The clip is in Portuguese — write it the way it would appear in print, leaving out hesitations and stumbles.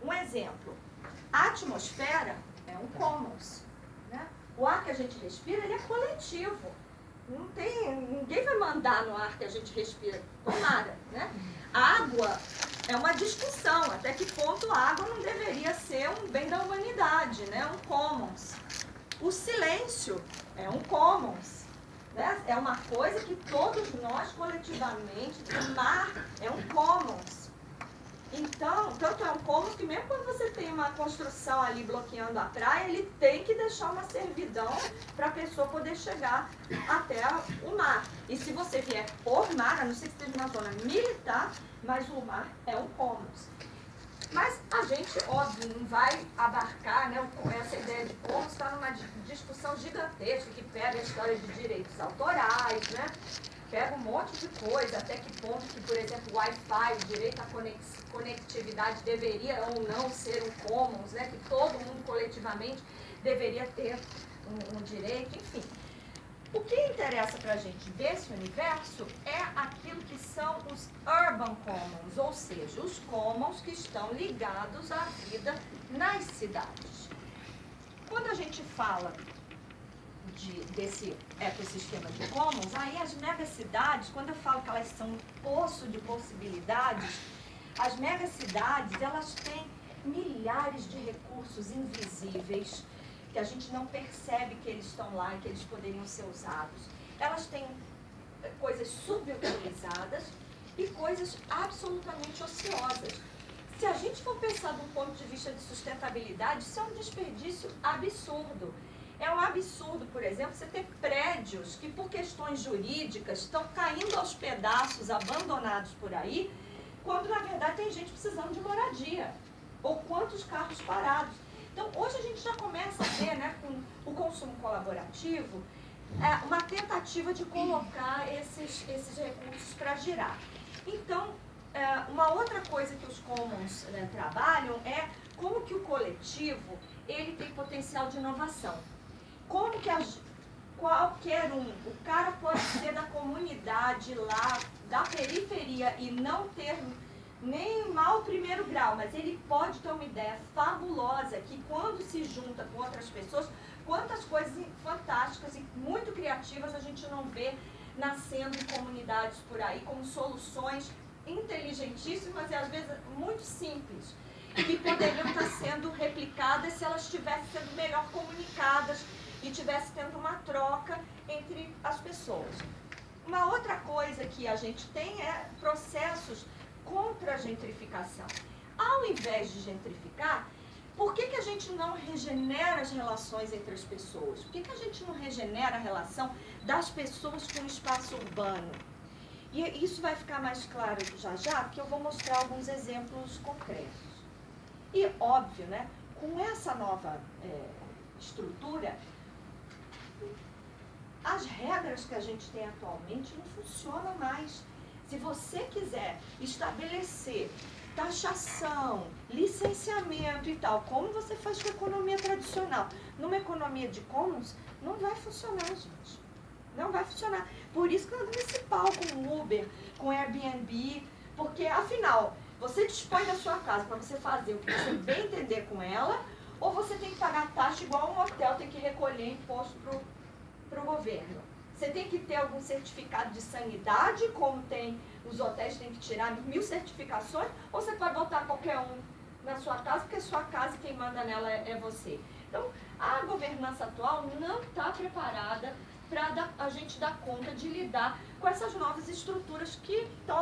Um exemplo, a atmosfera é um commons, né? O ar que a gente respira, ele é coletivo. Ninguém vai mandar no ar que a gente respira, tomara, né? A água é uma discussão, até que ponto a água não deveria ser um bem da humanidade, né? Um commons. O silêncio é um commons, né? É uma coisa que todos nós coletivamente, o mar é um commons. Então, tanto é um commons que mesmo quando você tem uma construção ali bloqueando a praia, ele tem que deixar uma servidão para a pessoa poder chegar até o mar. E se você vier por mar, a não ser que esteja na zona militar, mas o mar é um commons. Mas a gente, óbvio, não vai abarcar, né, essa ideia de commons, está numa discussão gigantesca que pega a história de direitos autorais, né? Pega um monte de coisa, até que ponto que, por exemplo, o Wi-Fi, o direito à conectividade deveria ou não ser um commons, né? Que todo mundo coletivamente deveria ter um direito, enfim. O que interessa para a gente desse universo é aquilo que são os urban commons, ou seja, os commons que estão ligados à vida nas cidades. Quando a gente fala desse ecossistema de commons, aí as megacidades, quando eu falo que elas são um poço de possibilidades, as megacidades, elas têm milhares de recursos invisíveis que a gente não percebe que eles estão lá e que eles poderiam ser usados. Elas têm coisas subutilizadas e coisas absolutamente ociosas. Se a gente for pensar do ponto de vista de sustentabilidade, isso é um desperdício absurdo. É um absurdo, por exemplo, você ter prédios que, por questões jurídicas, estão caindo aos pedaços, abandonados por aí, quando, na verdade, tem gente precisando de moradia. Ou quantos carros parados. Então, hoje a gente já começa a ver, né, com o consumo colaborativo, uma tentativa de colocar esses recursos para girar. Então, uma outra coisa que os commons, né, trabalham é como que o coletivo ele tem potencial de inovação. Como que qualquer o cara pode ser da comunidade lá, da periferia e não ter nem mal primeiro grau, mas ele pode ter uma ideia fabulosa que quando se junta com outras pessoas, quantas coisas fantásticas e muito criativas a gente não vê nascendo em comunidades por aí, como soluções inteligentíssimas e às vezes muito simples, que poderiam estar sendo replicadas se elas estivessem sendo melhor comunicadas e tivesse tendo uma troca entre as pessoas. Uma outra coisa que a gente tem é processos contra a gentrificação. Ao invés de gentrificar, por que a gente não regenera as relações entre as pessoas? Por que a gente não regenera a relação das pessoas com o espaço urbano? E isso vai ficar mais claro já, porque eu vou mostrar alguns exemplos concretos. E, óbvio, né, com essa nova estrutura, as regras que a gente tem atualmente não funcionam mais. Se você quiser estabelecer taxação, licenciamento e tal, como você faz com a economia tradicional, numa economia de commons, não vai funcionar, gente. Não vai funcionar. Por isso que é municipal, com Uber, com Airbnb, porque, afinal, você dispõe da sua casa para você fazer o que você bem entender com ela, ou você tem que pagar taxa igual um hotel tem que recolher imposto para o governo. Você tem que ter algum certificado de sanidade, como tem os hotéis têm que tirar 1000 certificações, ou você pode botar qualquer um na sua casa, porque a sua casa quem manda nela é você. Então, a governança atual não está preparada para a gente dar conta de lidar com essas novas estruturas que estão